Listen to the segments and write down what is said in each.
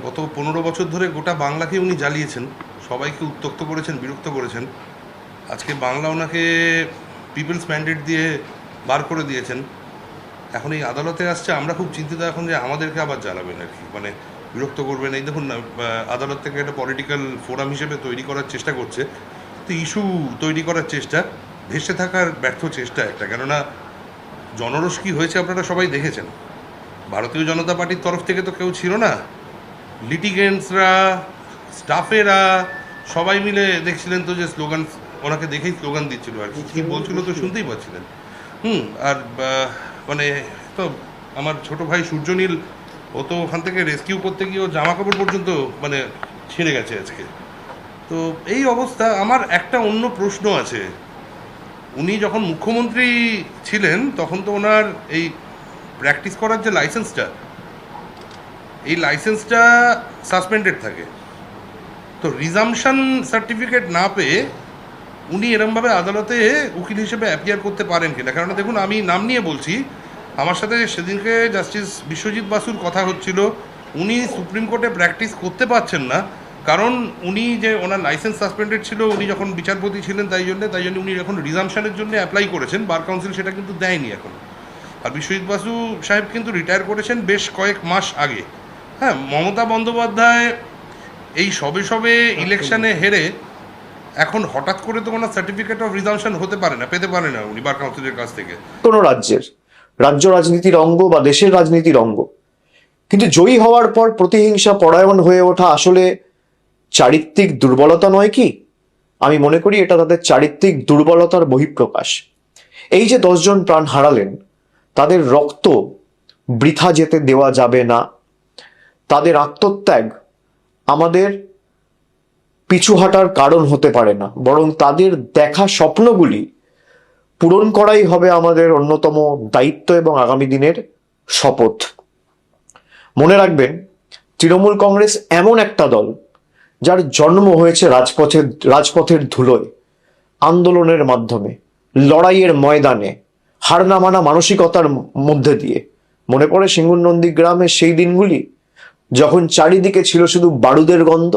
গত 15 বছর ধরে গোটা বাংলাকে উনি জ্বালিয়েছেন, সবাইকে উত্ত্যক্ত করেছেন, বিরক্ত করেছেন। আজকে বাংলা ওনাকে পিপলস ম্যান্ডেট দিয়ে বার করে দিয়েছেন। এখন এই আদালতে আসছে, আমরা খুব চিন্তিত এখন যে আমাদেরকে আবার জ্বালাবেন আর কি, মানে বিরক্ত করবেন। এই দেখুন না, আদালত থেকে একটা পলিটিক্যাল ফোরাম হিসেবে তৈরি করার চেষ্টা করছে, তো ইস্যু তৈরি করার চেষ্টা, ভেসে থাকার ব্যর্থ চেষ্টা একটা। কেননা জনরোষ কী হয়েছে আপনারা সবাই দেখেছেন। ভারতীয় জনতা পার্টির তরফ থেকে তো কেউ ছিল না, লিটিগেন্টসরা, স্টাফেরা সবাই মিলে দেখছিলেন তো যে স্লোগান, ওনাকে দেখেই স্লোগান দিচ্ছিল আর কি, কী বলছিল তো শুনতেই পাচ্ছিলেন। আর মানে তো আমার ছোট ভাই সূর্যনীল, ও তো ওখান থেকে রেস্কিউ করতে গিয়ে ও জামা কাপড় পর্যন্ত মানে ছিঁড়ে গেছে আজকে। তো এই অবস্থা। আমার একটা অন্য প্রশ্ন আছে, উনি যখন মুখ্যমন্ত্রী ছিলেন তখন তো ওনার এই প্র্যাকটিস করার যে লাইসেন্সটা, এই লাইসেন্সটা সাসপেন্ডেড থাকে। তো রিজামশন সার্টিফিকেট না পেয়ে উনি এরমভাবে আদালতে উকিল হিসেবে অ্যাপিয়ার করতে পারেন কিনা? কারণ দেখুন, আমি নাম নিয়ে বলছি, আমার সাথে সেদিনকে জাস্টিস বিশ্বজিৎ বাসুর কথা হচ্ছিল। উনি সুপ্রিম কোর্টে প্র্যাকটিস করতে পারছেন না, কারণ উনি যে ওনার লাইসেন্স সাসপেন্ডেড ছিল উনি যখন বিচারপতি ছিলেন, তাই জন্য উনি যখন রিজামশনের জন্য অ্যাপ্লাই করেছেন, বার কাউন্সিল সেটা কিন্তু দেয়নি এখন। আর বিশ্বজিৎ বাসু সাহেব কিন্তু রিটায়ার করেছেন বেশ কয়েক মাস আগে। হ্যাঁ, মমতা বন্দ্যোপাধ্যায় এই সবে সবে ইলেকশনে হেরে এখন হঠাৎ করে তো ওনার সার্টিফিকেট অফ রিজামশন হতে পারে না, পেতে পারে না উনি বার কাউন্সিলের কাছ থেকে। কোনো রাজ্য রাজনীতির অঙ্গ বা দেশের রাজনীতির অঙ্গ, কিন্তু জয়ী হওয়ার পর প্রতিহিংসা পরায়ণ হয়ে ওঠা আসলে চারিত্রিক দুর্বলতা নয় কি? আমি মনে করি এটা তাদের চারিত্রিক দুর্বলতার বহিঃপ্রকাশ। এই যে 10 জন প্রাণ হারালেন, তাদের রক্ত বৃথা যেতে দেওয়া যাবে না। তাদের আত্মত্যাগ আমাদের পিছু হাঁটার কারণ হতে পারে না, বরং তাদের দেখা স্বপ্নগুলি পূরণ করাই হবে আমাদের অন্যতম দায়িত্ব এবং আগামী দিনের শপথ। মনে রাখবেন, তৃণমূল কংগ্রেস এমন একটা দল যার জন্ম হয়েছে রাজপথের ধুলোয়, আন্দোলনের মাধ্যমে, লড়াইয়ের ময়দানে, হার না মানা মানসিকতার মধ্যে দিয়ে। মনে পড়ে সিঙ্গুর নন্দীগ্রামের সেই দিনগুলি, যখন চারিদিকে ছিল শুধু বারুদের গন্ধ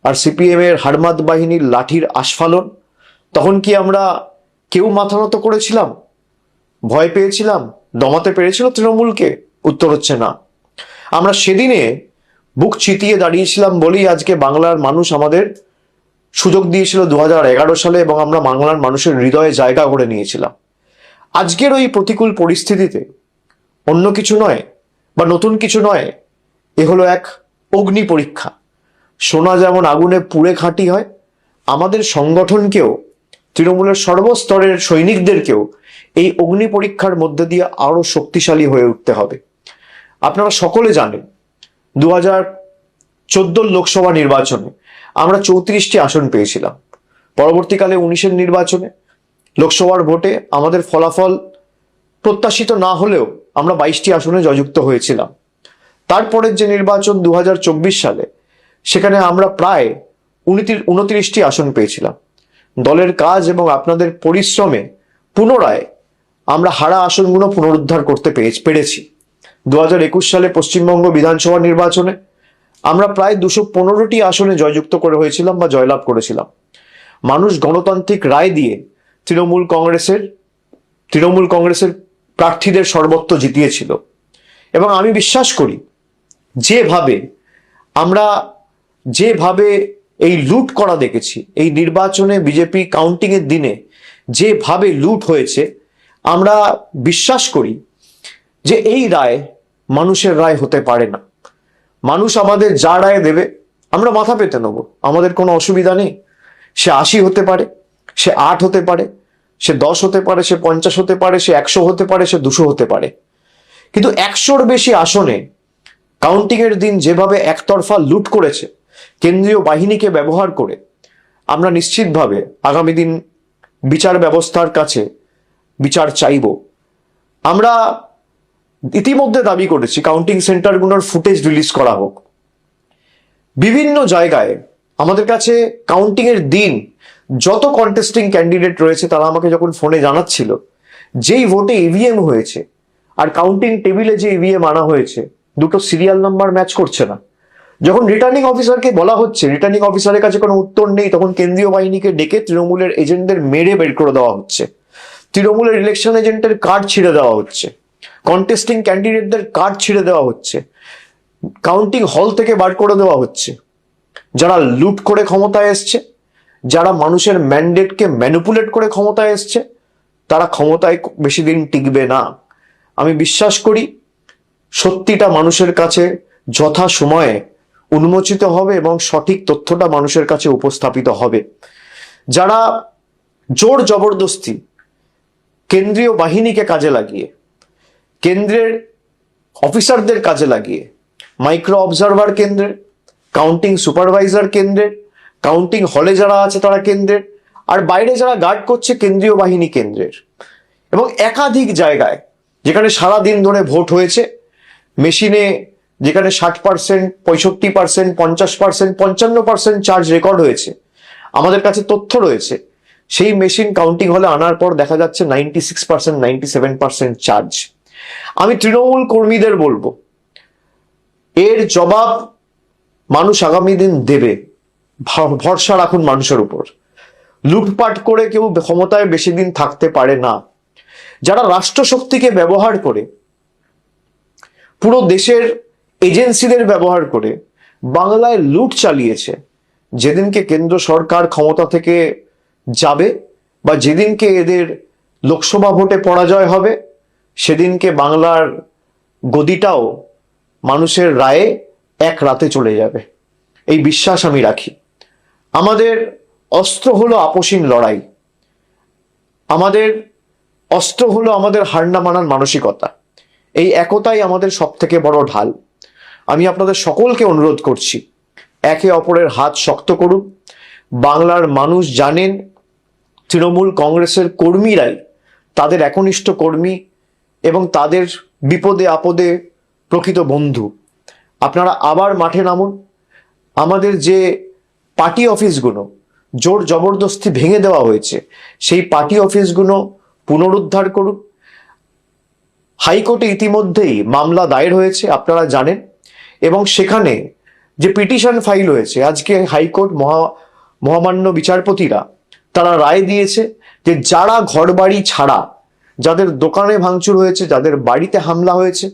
আর সিপিএম এর হারমাদ বাহিনীর লাঠির আস্ফালন। তখন কি আমরা কেউ মাথা নত করেছিলাম? ভয় পেয়েছিলাম? দমাতে পেরেছিল তৃণমূলকে? উত্তর হচ্ছে না। আমরা সেদিনে বুক চিতিয়ে দাঁড়িয়েছিলাম বলেই আজকে বাংলার মানুষ আমাদের সুযোগ দিয়েছিল 2011 সালে, এবং আমরা বাংলার মানুষের হৃদয়ে জায়গা করে নিয়েছিলাম। আজকের ওই প্রতিকূল পরিস্থিতিতে অন্য কিছু নয় বা নতুন কিছু নয়, এ হলো এক অগ্নি পরীক্ষা। সোনা যেমন আগুনে পুড়ে খাঁটি হয়, আমাদের সংগঠনকেও, তৃণমূলের সর্বস্তরের সৈনিকদেরকেও এই অগ্নি পরীক্ষার মধ্যে দিয়ে আরো শক্তিশালী হয়ে উঠতে হবে। আপনারা সকলে জানেন, 2014 লোকসভা নির্বাচনে আমরা 34টি আসন পেয়েছিলাম। পরবর্তীকালে 19-এর নির্বাচনে লোকসভার ভোটে আমাদের ফলাফল প্রত্যাশিত না হলেও আমরা 22টি আসনে জয়যুক্ত হয়েছিলাম। তারপরের যে নির্বাচন 2024 সালে, সেখানে আমরা প্রায় 29টি আসন পেয়েছিলাম। দলের কাজ এবং আপনাদের পরিশ্রমে পুনরায় আমরা হারা আসনগুলো পুনরুদ্ধার করতে পেরেছি। 2021 সালে পশ্চিমবঙ্গ বিধানসভা নির্বাচনে আমরা প্রায় 215টি আসনে জয়যুক্ত করে হয়েছিলাম বা জয়লাভ করেছিলাম। মানুষ গণতান্ত্রিক রায় দিয়ে তৃণমূল কংগ্রেসের প্রার্থীদের সর্বত্র জিতিয়েছিল। এবং আমি বিশ্বাস করি, যেভাবে এই লুট করা দেখেছি এই নির্বাচনে, বিজেপি কাউন্টিং এর দিনে যেভাবে লুট হয়েছে, আমরা বিশ্বাস করি যে এই রায় মানুষের রায় হতে পারে না। মানুষ আমাদের যা রায় দেবে আমরা মাথা পেতে নেব, আমাদের কোনো অসুবিধা নেই। সে 80 হতে পারে, সে 8 হতে পারে, সে 10 হতে পারে, সে 50 হতে পারে, সে 100 হতে পারে, সে 200 হতে পারে। কিন্তু 100-র বেশি আসনে কাউন্টিং এর দিন যেভাবে একতরফা লুট করেছে কেন্দ্রীয় বাহিনীকে ব্যবহার করে, আমরা নিশ্চিতভাবে আগামী দিন বিচার ব্যবস্থার কাছে বিচার চাইব। আমরা ইতিমধ্যে দাবি করেছি কাউন্টিং সেন্টারগুলোর ফুটেজ রিলিজ করা হোক। বিভিন্ন জায়গায় আমাদের কাছে কাউন্টিং এর দিন যত কন্টেস্টিং ক্যান্ডিডেট রয়েছে, তারা আমাকে যখন ফোনে জানাচ্ছিল যেই ভোটে ইভিএম হয়েছে আর কাউন্টিং টেবিলে যে ইভিএম আনা হয়েছে, দুটো সিরিয়াল নাম্বার ম্যাচ করছে না। যখন রিটার্নিং অফিসারকে বলা হচ্ছে, রিটার্নিং অফিসারের কাছে কোনো উত্তর নেই, তখন কেন্দ্রীয় বাহিনীকে ডেকে তৃণমূলের এজেন্টদের মেরে বের করে দেওয়া হচ্ছে, তৃণমূলের ইলেকশন এজেন্টের কার্ড ছিঁড়ে দেওয়া হচ্ছে, কন্টেস্টিং ক্যান্ডিডেটদের কার্ড ছিঁড়ে দেওয়া হচ্ছে, কাউন্টিং হল থেকে বার করে দেওয়া হচ্ছে। যারা লুট করে ক্ষমতায় এসছে, যারা মানুষের ম্যান্ডেটকে ম্যানিপুলেট করে ক্ষমতায় এসছে, তারা ক্ষমতায় বেশি দিন টিকবে না। আমি বিশ্বাস করি সত্যিটা মানুষের কাছে যথা সময়ে উন্মোচিত হবে এবং সঠিক তথ্যটা মানুষের কাছে উপস্থাপিত হবে। যারা জোর জবরদস্তি কেন্দ্রীয় বাহিনীকে কাজে লাগিয়ে, কেন্দ্রের অফিসারদের কাজে লাগিয়ে, মাইক্রো অবজারভার কেন্দ্রের, কাউন্টিং সুপারভাইজার কেন্দ্রের, কাউন্টিং হলে যারা আছে তারা কেন্দ্রের, আর বাইরে যারা গার্ড করছে কেন্দ্রীয় বাহিনী কেন্দ্রের, এবং একাধিক জায়গায় যেখানে সারা দিন ধরে ভোট হয়েছে, মেশিনে যেখানে 60%, 65%, 50%, 55% চার্জ রেকর্ড হয়েছে, আমাদের কাছে তথ্য রয়েছে, সেই মেশিন কাউন্টিং হলে আনার পর দেখা যাচ্ছে 96%, 97% চার্জ। আমি তৃণমূল কর্মীদের বলবো, এর জবাব মানুষ আগামী দিন দেবে, ভরসা রাখুন মানুষের উপর। লুটপাট করে কেউ ক্ষমতায় বেশি দিন থাকতে পারে না। যারা রাষ্ট্রশক্তিকে ব্যবহার করে, পুরো দেশের এজেন্সিদের ব্যবহার করে বাংলায় লুট চালিয়েছে, যেদিনকে কেন্দ্র সরকার ক্ষমতা থেকে যাবে বা যেদিনকে এদের লোকসভা ভোটে পরাজয় হবে, সেদিনকে বাংলার গদিটাও মানুষের রায়ে এক রাতে চলে যাবে, এই বিশ্বাস আমি রাখি। আমাদের অস্ত্র হলো আপোষহীন লড়াই, আমাদের অস্ত্র হলো আমাদের হার না মানার মানসিকতা। এই একতাই আমাদের সব থেকে বড় ঢাল। আমি আপনাদের সকলকে অনুরোধ করছি, একে অপরের হাত শক্ত করুন। বাংলার মানুষ জানেন তৃণমূল কংগ্রেসের কর্মীরাই তাদের একনিষ্ঠ কর্মী এবং তাদের বিপদে আপদে প্রকৃত বন্ধু। আপনারা আবার মাঠে নামুন। আমাদের যে পার্টি অফিসগুলো জোর জবরদস্তি ভেঙে দেওয়া হয়েছে, সেই পার্টি অফিসগুলো পুনরুদ্ধার করুন। হাইকোর্টে ইতিমধ্যেই মামলা দায়ের হয়েছে, আপনারা জানেন, এবং সেখানে যে পিটিশন ফাইল হয়েছে, আজকে হাইকোর্ট মহামান্য বিচারপতিরা তারা রায় দিয়েছে যে যারা ঘরবাড়ি ছাড়া, যাদের দোকানে ভাঙচুর হয়েছে, যাদের বাড়িতে হামলা হয়েছে,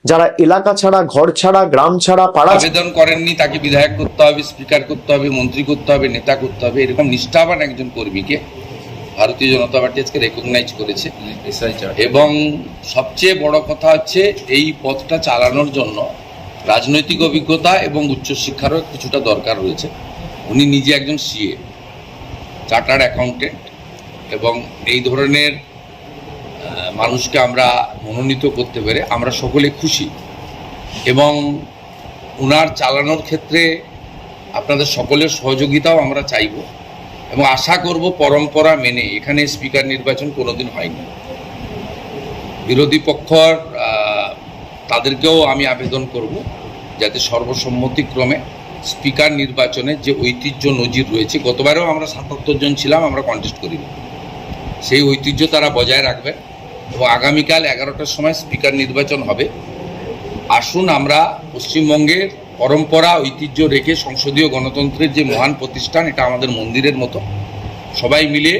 যারা এলাকা ছাড়া, ঘর ছাড়া, গ্রাম ছাড়া, পাড়া আবেদন করেননি, তাকে বিধায়ক করতে হবে, স্পিকার করতে হবে, মন্ত্রী করতে হবে, নেতা করতে হবে, এরকম নিষ্ঠাবান একজন কর্মীকে ভারতীয় জনতা পার্টি আজকে রেকগনাইজ করেছে। এবং সবচেয়ে বড় কথা হচ্ছে, এই পথটা চালানোর জন্য রাজনৈতিক অভিজ্ঞতা এবং উচ্চশিক্ষারও কিছুটা দরকার রয়েছে। উনি নিজে একজন সিএ, চার্টার্ড অ্যাকাউন্টেন্ট, এবং এই ধরনের মানুষকে আমরা মনোনীত করতে পেরে আমরা সকলে খুশি। এবং ওনার চালানোর ক্ষেত্রে আপনাদের সকলের সহযোগিতাও আমরা চাইব এবং আশা করব পরম্পরা মেনে। এখানে স্পিকার নির্বাচন কোনোদিন হয়নি। বিরোধী পক্ষর তাদেরকেও আমি আবেদন করব যাতে সর্বসম্মতিক্রমে স্পিকার নির্বাচনের যে ঐতিহ্য নজির রয়েছে, গতবারেও আমরা 77 জন ছিলাম, আমরা কন্টেস্ট করিনি, সেই ঐতিহ্য তারা বজায় রাখবেন। এবং আগামীকাল 11টার সময় স্পিকার নির্বাচন হবে। আসুন আমরা পশ্চিমবঙ্গের পরম্পরা ঐতিহ্য রেখে সংসদীয় গণতন্ত্রের যে মহান প্রতিষ্ঠান, এটা আমাদের মন্দিরের মতো, সবাই মিলে